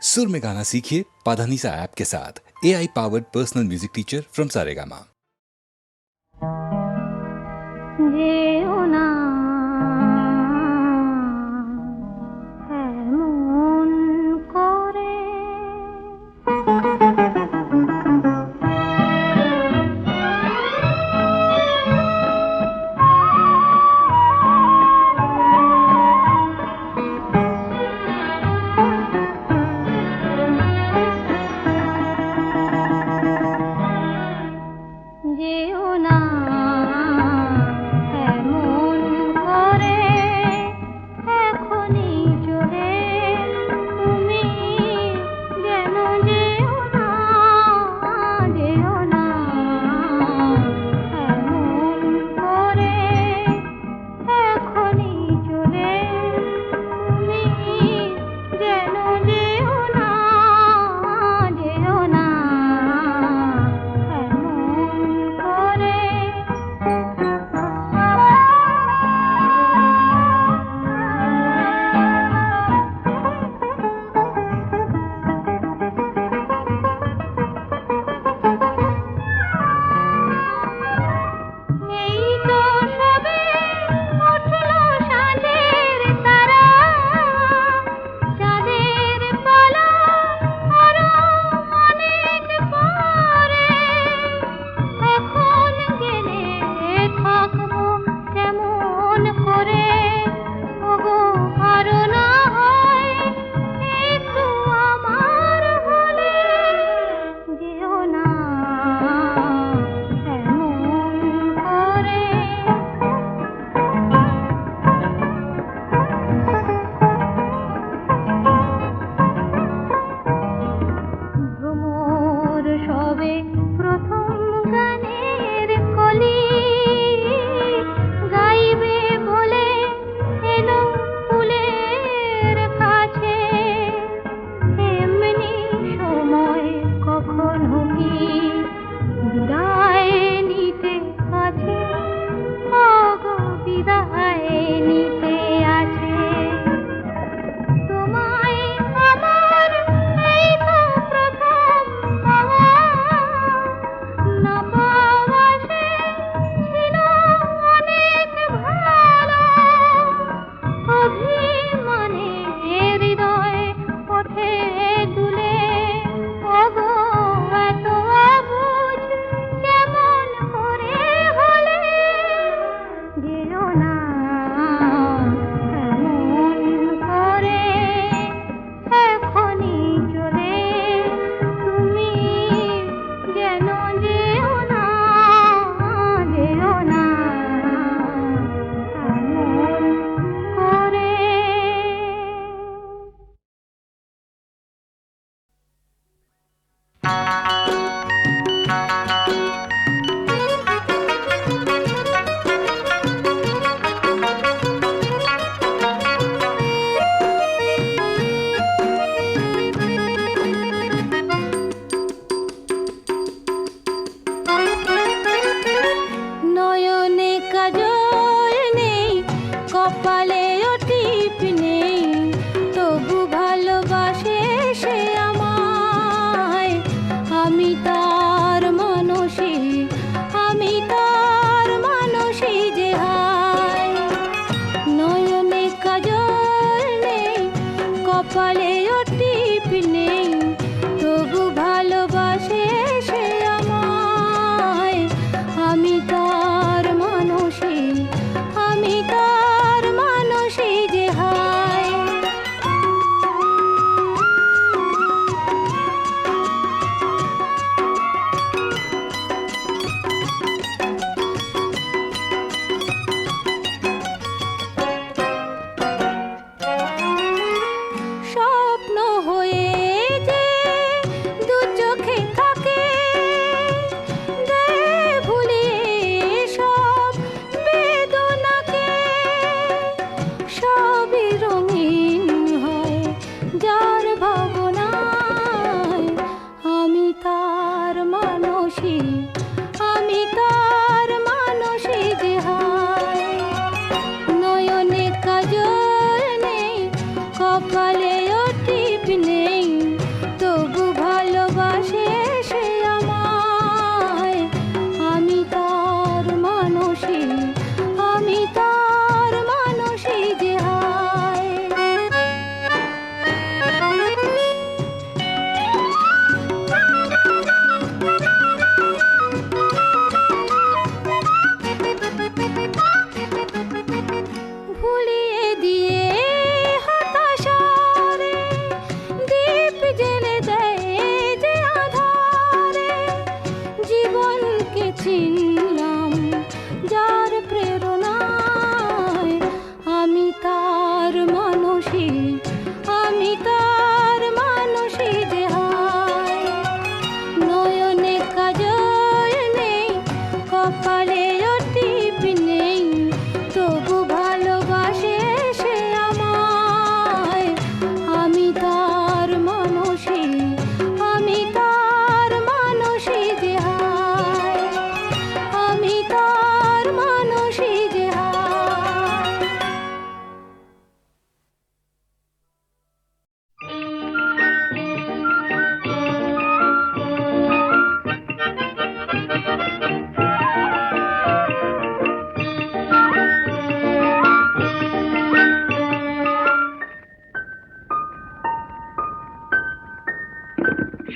सुर में गाना सीखिए पाधानीसा ऐप के साथ। AI powered personal music teacher from Saregama. যেও না এমন করে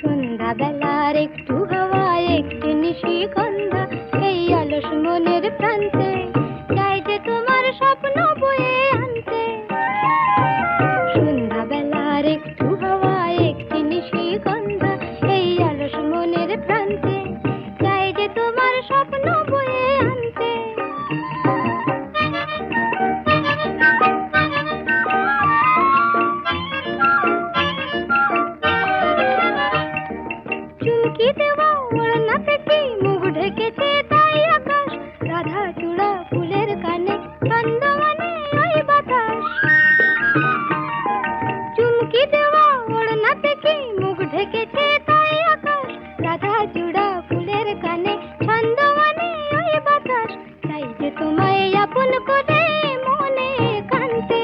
সন্ধ্যাবেলার একটু হাওয়ায় একটু নিশিগন্ধা এই অলস মনের প্রান্তে চাই যে তোমার স্বপ্ন বয়ে আনতে। সন্ধ্যাবেলার একটু হাওয়ায় একটু নিশিগন্ধা এই অলস মনের প্রান্তে চাই যে তোমার স্বপ্ন বয়ে আনতে। চুমকি দেওয়া ওড়না থেকে মুখ ঢেকেছে তাই আকাশ, রাধা চূড়া ফুলের কানে ছন্দমানে ওই বাতাস। চুমকি দেওয়া ওড়না থেকে মুখ ঢেকেছে তাই আকাশ, রাধা চূড়া ফুলের কানে ছন্দমানে ওই বাতাস। চাই যে তোমায় আপন করে মনে কানতে,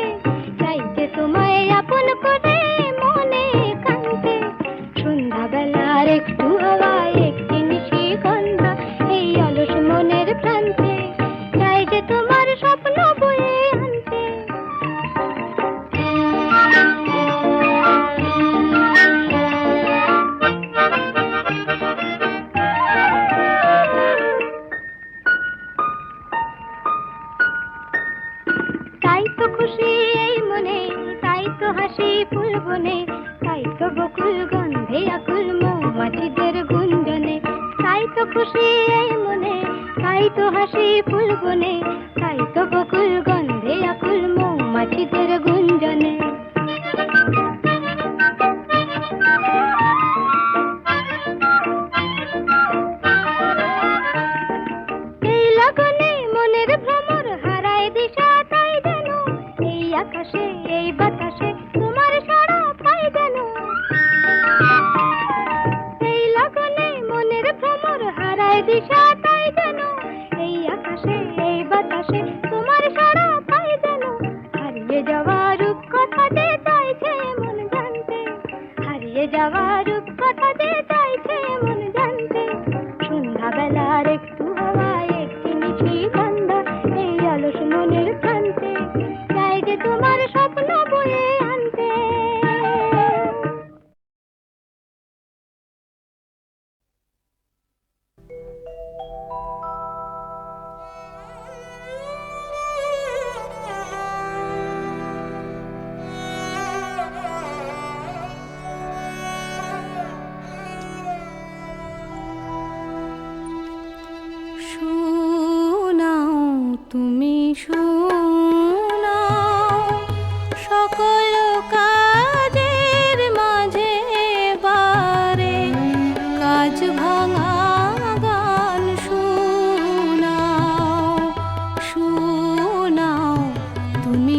চাই যে তোমায় আপন করে মনে কানতে। সন্ধ্যাবেলার একটু হাওয়ায় একটি নিশিগন্ধা এই অলস মনের প্রান্তে চাই যে তোমার স্বপ্ন বয়ে আনতে। তাই তো খুশি এই মনে, তাই তো হাসি ফুল বনে, তাই তো বকুল গন্ধে আকুল মৌমাছিদের গুঞ্জনে। তাই তো খুশি এই মনে, তাই তো হাসি ফুল বনে, তাই তো বকুল গন্ধে আকুল মৌমাছিদের গুঞ্জনে। এই লগনে মনের ভ্রমর হারায় দিশা তাই যেন এই আকাশে এই বাতাসে তোমার সাড়া পাই যেন। এই লগনে মনের ভ্রমর হারায় দিশা তাই যেন এই আকাশে এই বাতাসে তোমার সাড়া পাই যেন। হারিয়ে যাওয়া রূপ কথা যে চাইছে মন জানতে, হারিয়ে যাওয়া রূপ কথা যে চাইছে মন জানতে। সন্ধ্যাবেলার একটু হাওয়ায় একটি নিশিগন্ধা এই অলস মনের প্রান্তে চাই যে তোমার স্বপ্ন বয়ে আনতে। শোনাও তুমি শোনাও সকল কাজের মাঝে বারে কাজ ভাঙা গান শোনাও, শোনাও তুমি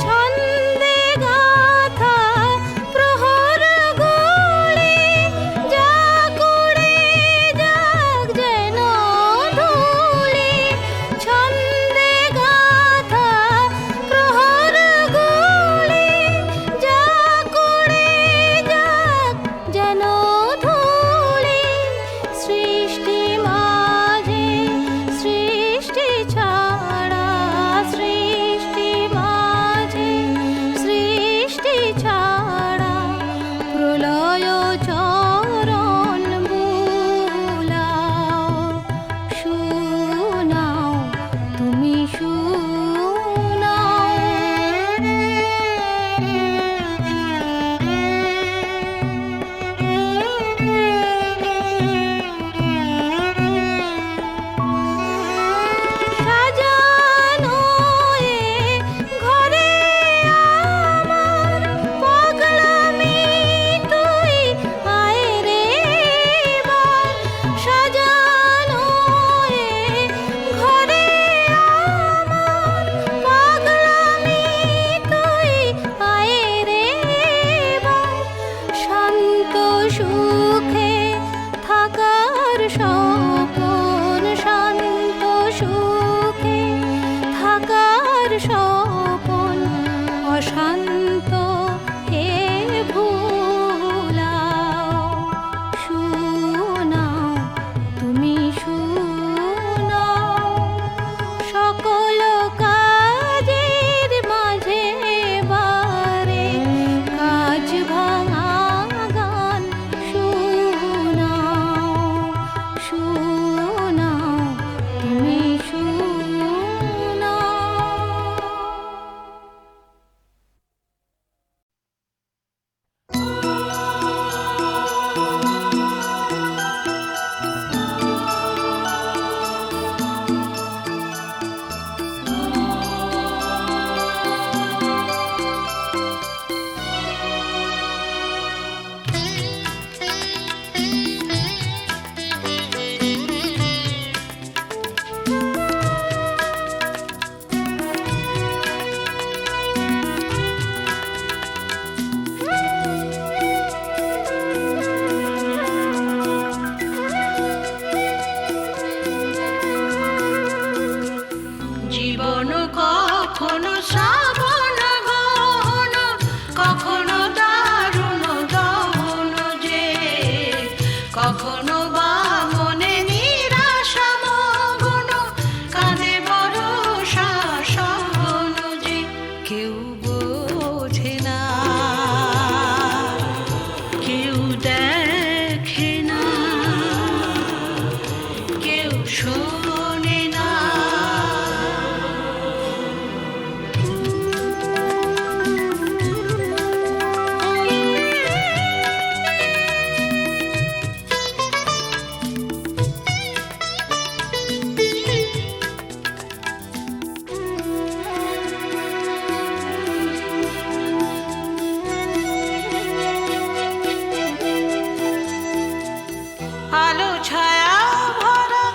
ছন্দে গাথা প্রহর গুলি যাক উড়ে যাক যেন ধূলি। ছন্দে গাথা প্রহর গুলি যাক উড়ে যাক যেন ধূলি। সৃষ্টি মাঝে সৃষ্টি ছাড়া, সৃষ্টি মাঝে সৃষ্টি ছাড়া প্রলয় চরণ বুলাও, শোনাও তুমি শোনাও। কখনো বা মনে নিরাশা মগ্ন, কাঁদে ভরসা স্বপ্ন যে কেউ বোঝে না, কেউ দেখে না, কেউ শোনে না। আলো ছায়া ভরা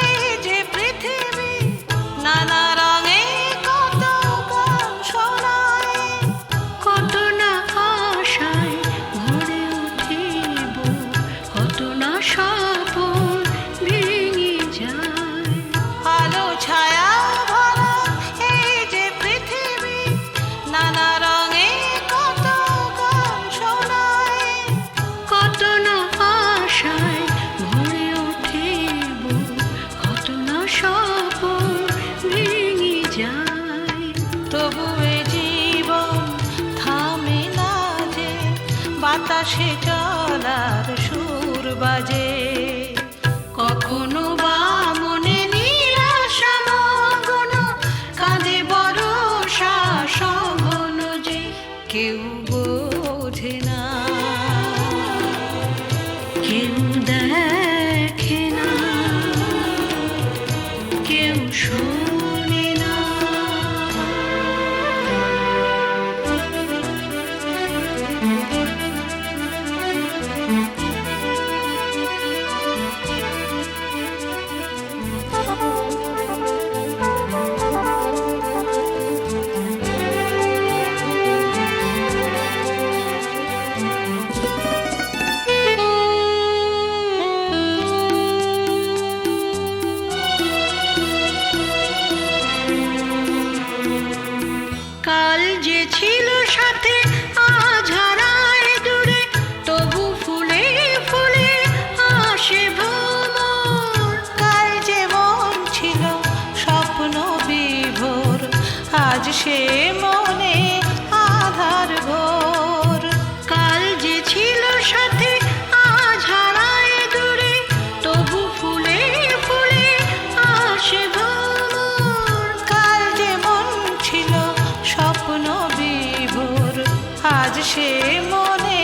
এই যে পৃথিবী, নানা রঙে কত গান শোনায়, কত না আশায় ভরে উঠিব, কত না স্বপ্ন ভেঙে যায়। আলো ছায়া ভরা এই যে পৃথিবী, নানা রঙে কত গান শোনায়, কত না আশায় ভরে উঠিব, কত না স্বপ্ন ভেঙে যায়। তবু এ জীবন থামে না যে, বাতাসে চলার সুর বাজে, কখনো বা মনে নিরাশা মগ্ন, কাঁদে ভরসা স্বপ্ন যে কেউ বোঝে না, কেউ দেখে না, কেউ শোনে না। কাল যে ছিল সাথে আজ হারায় দূরে, তবু ফুলে ফুলে আসে ভ্রমর। কাল যে মন ছিল স্বপ্ন বিভোর, আজ সে মনে আধার ঘোর। কাল যে ছিল সাথে আজ হারায় দূরে, তবু ফুলে ফুলে আসে ভ্রমর। কাল যে মন ছিল স্বপ্ন বিভোর, আজ সে মনে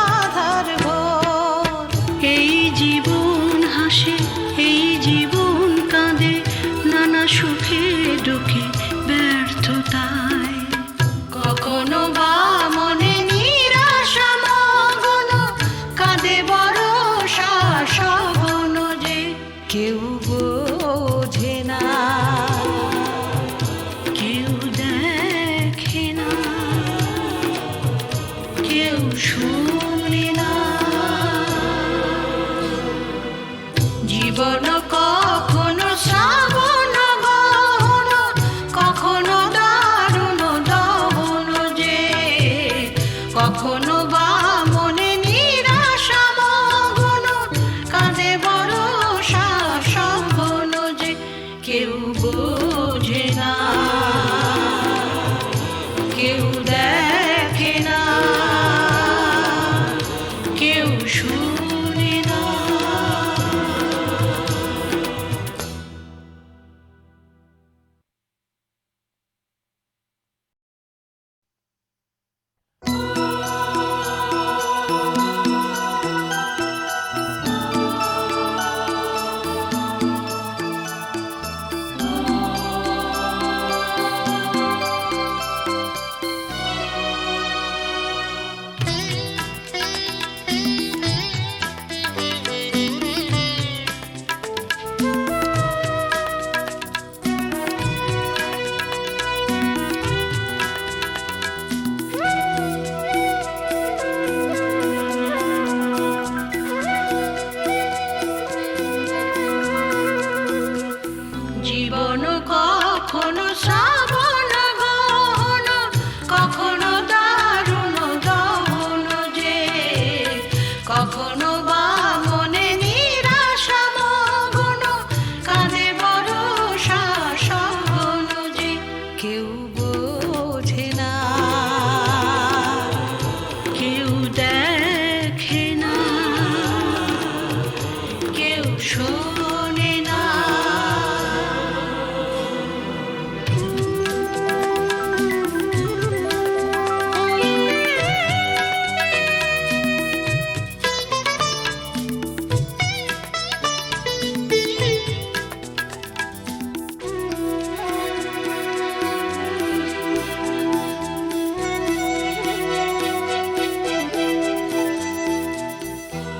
আধার ঘোর। এই জীবন হাসে, এই জীবন কাঁদে, নানা সুখে দুঃখে ব্যর্থতায়, কখনো বা মনে নিরাশা মগ্ন, কাঁদে ভরসা স্বপ্ন যে কেউ বোঝে না, কেউ দেখে না, কেউ শোনে না। জীবন কখনো শ্রাবণ গহন, কখনো দারুণ দহন যে, কখনো বা মনে নিরাশা মগ্ন, কাঁদে ভরসা স্বপ্ন যে কেউ বোঝে না, কেউ দেখে না, কেউ শোনে না। কখনো বা মনে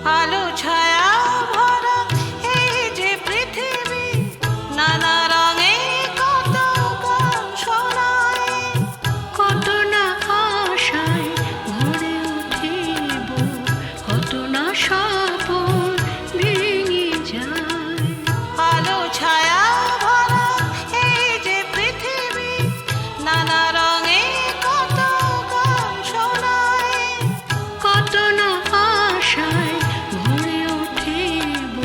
আলো ছায়া ভরা এই যে পৃথিবী, নানা রঙে কত গান শোনায়, কত না আশায় ভরে উঠিব, কত না স্বপন ভেঙে যায়। আলো ছায়া ভরা এই যে পৃথিবী, নানা রঙে কত গান শোনায়, কত না আশায় ভরে উঠিব,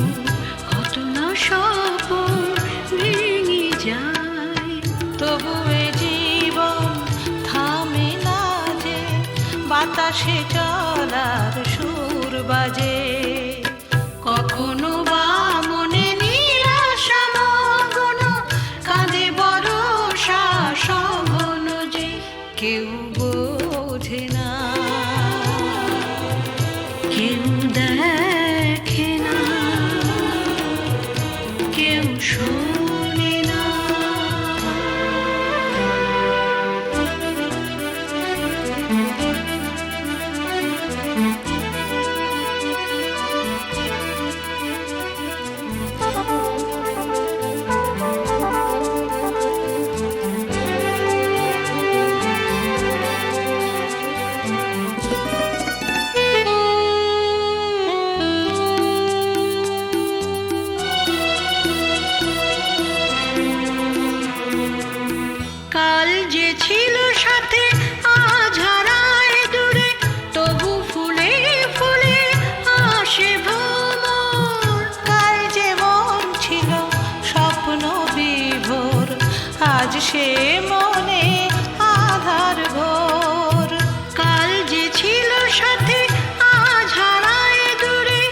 কত না স্বপন ভেঙে যায়। তবু এ জীবন থামে না যে, বাতাসে চলার সুর বাজে, কখনো বা মনে নিরাশা মগ্ন, কাঁদে বরষা সঘন যে, কেউ বোঝে না, কেউ দেখে না, কেউ শোনে না। কাল যে ছিল সাথে আজ হারায় দূরে, তবু ফুলে ফুলে আসে ভ্রমর। কাল যে মন ছিল স্বপ্ন বিভোর, আজ সে মনে আধার ঘোর। কাল যে ছিল সাথে আজ হারায় দূরে,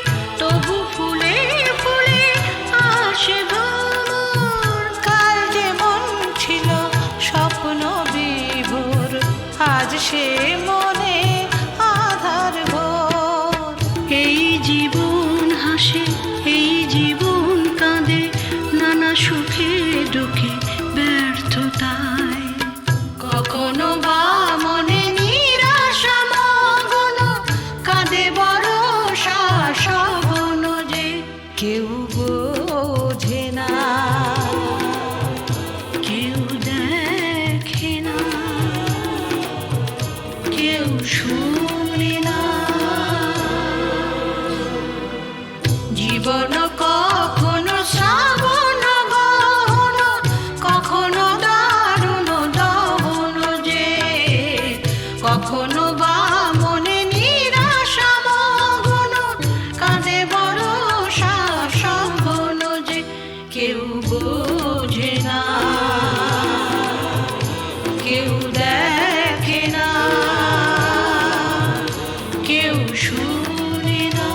তবু ফুলে ফুলে আসে ভ্রমর। কাল যে মন ছিল স্বপ্ন বিভোর, আজ সে মনে আধার ঘোর। এই জীবন হাসে, এই জীবন কাঁদে, নানা সুখে দুঃখে ব্যর্থতায়, কখনো বা মনে নিরাশা মগ্ন, কাঁদে বরষা সঘন যে, কেউ বোঝে না, কেউ দেখে না, কেউ শোনে না। জীবন কখনো শ্রাবণ গহন, কখনো দারুণ দহন যে, কখনো বা মনে নিরাশা মগ্ন, কাঁদে বরষা সঘন যে, কেউ বোঝে না, কেউ দেখে না, কেউ শোনে না।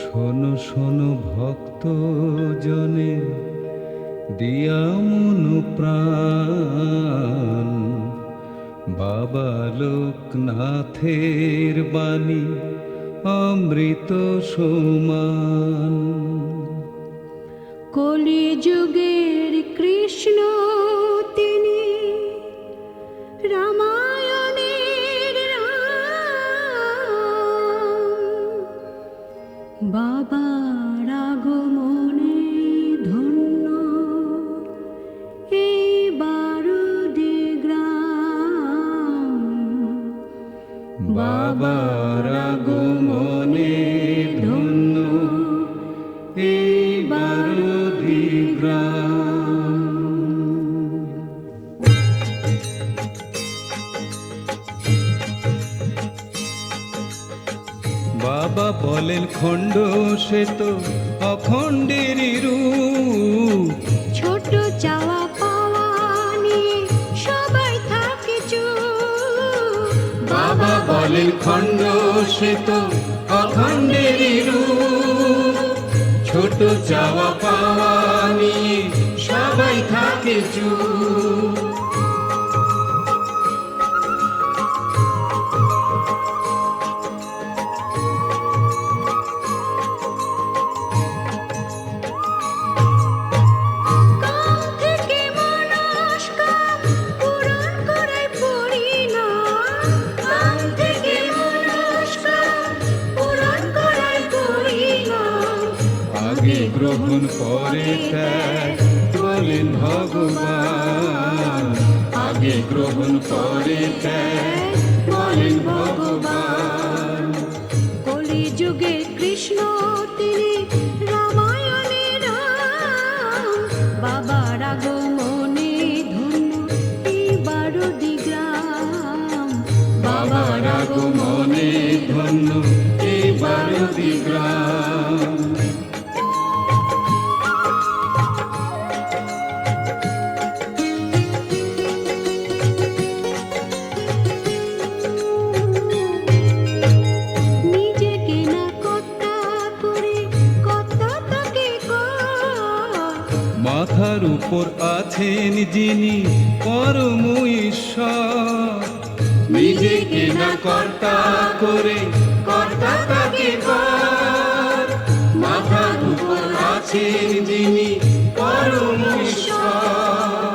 শোনো শোনো ভক্ত জনে দিয়া মন প্রাণ, বাবা লোকনাথের বাণী অমৃত সমান। কলিযুগের কৃষ্ণ তিনি, রামায়ণের রাম, বাবার আগমনে ধন্য এই বারুদি গ্রাম। বাবার আগমনে ধন্য এই বারুদি গ্রাম। বাবা বলেন খণ্ড সে তো অখণ্ডেরই রূপ, ছোট চাওয়া পাওয়া নিয়ে সবাই থাকে চুপ। বাবা বলেন খণ্ড সে তো অখণ্ডেরই রূপ, ছোট চাওয়া পাওয়া নিয়ে সবাই থাকে চুপ। কাম থেকে মনস্কাম পূরণ করাই পরিণাম। কাম থেকে মনস্কাম পূরণ করাই পরিণাম। আগে গ্রহণ পরে ত্যাগ বলেন ভগবান, আগে গ্রহণ পরে ত্যাগ বলেন ভগবান। কলিযুগের কৃষ্ণ তিনি, রামায়ণের রাম, বাবার আগমনে ধন্য এই বারুদি গ্রাম। বাবার আগমনে ধন্য এই বারুদি গ্রাম। নিজেকে না কর্তা করে কর্তা তাকে কর। মাথার উপর আছেন যিনি পরম ঈশ্বর, নিজেকে না কর্তা করে কর্তা তাকে কর। মাথার উপর আছেন যিনি পরম ঈশ্বর।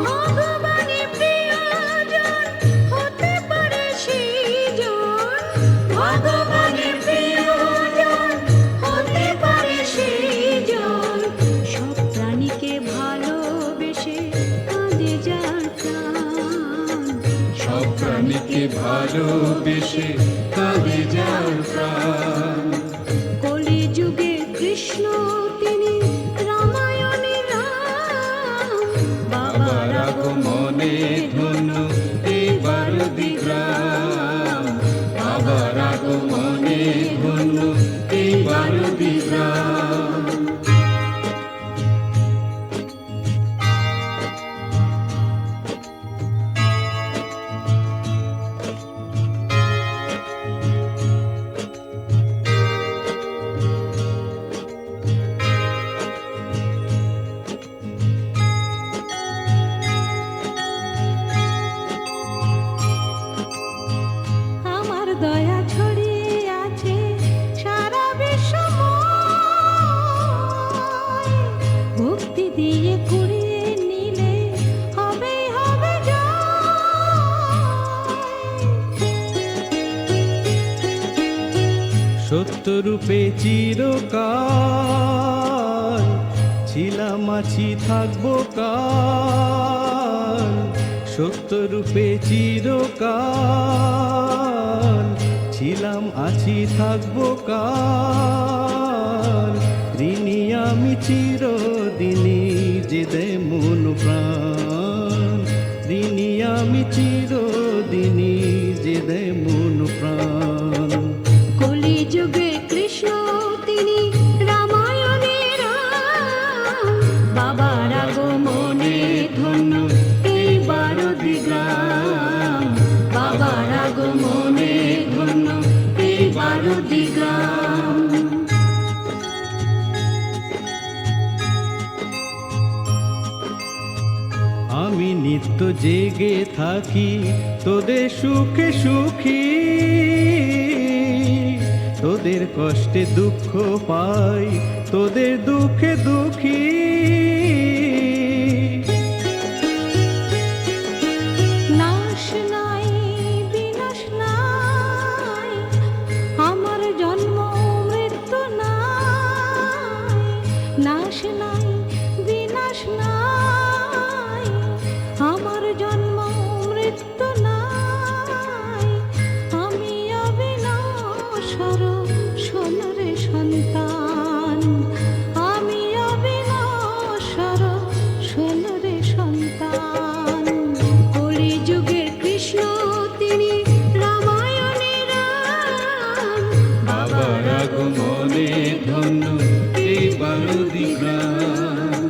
ভগবানের প্রিয়জন হতে পারে সেইজন। ভগবানের প্রিয়জন হতে পারে সেইজন। সব প্রাণীকে ভালোবেসে কাঁদে যার প্রাণ। সব প্রাণীকে ভালোবেসে কাঁদে যার প্রাণ। কলিযুগের কৃষ্ণ তিনি, রামায়ণের রাম, বাবার আগমনে ধন্য এই বারুদি গ্রাম। বাবার আগমনে ধন্য এই বারুদি গ্রাম। আমার দয়া ছড়িয়ে আছে সারা বিশ্বময়। ভক্তি দিয়ে কুড়িয়ে নিলে হবে হবে সত্যরূপে চিরকাল ছিলাম আছি থাকবো কাল। সত্যরূপে চিরকাল ছিলাম আছি থাকবো কাল। ঋণী আমি চিরদিনই যে দে মন প্রাণ। ঋণী আমি চিরদিনই যে দে মন প্রাণ। কলিযুগে কৃষ্ণ তিনি, রামায়ণের রাম, বারুদি গ্রাম। আমি নিত্য জেগে থাকি তোদের সুখে সুখী, তোদের কষ্টে দুঃখ পাই, তোদের দুঃখে দুঃখী। নাশ নাই বিনাশ নাই, আমার জন্ম মৃত্যু নাই। নাশ নাই বিনাশ নাই, আমার জন্ম মৃত্যু নাই। আমি অবিনশ্বর সোনারে সন্তান, আমি অবিনশ্বর সোনারে সন্তান। কলিযুগের কৃষ্ণ তিনি রামায়ণে রাম, বাবার আগমনে ধন্য এই বারুদি গ্রাম,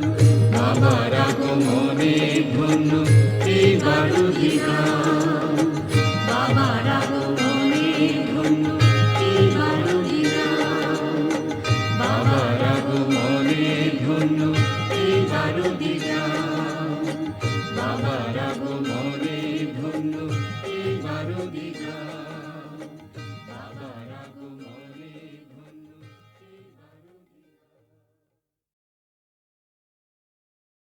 বাবার আগমনে ধন্য এই বারুদি গ্রাম, বাবার আগমনে ধন্য এই বারুদি গ্রাম, বাবার আগমনে ধন্য এই বারুদি গ্রাম, বাবার আগমনে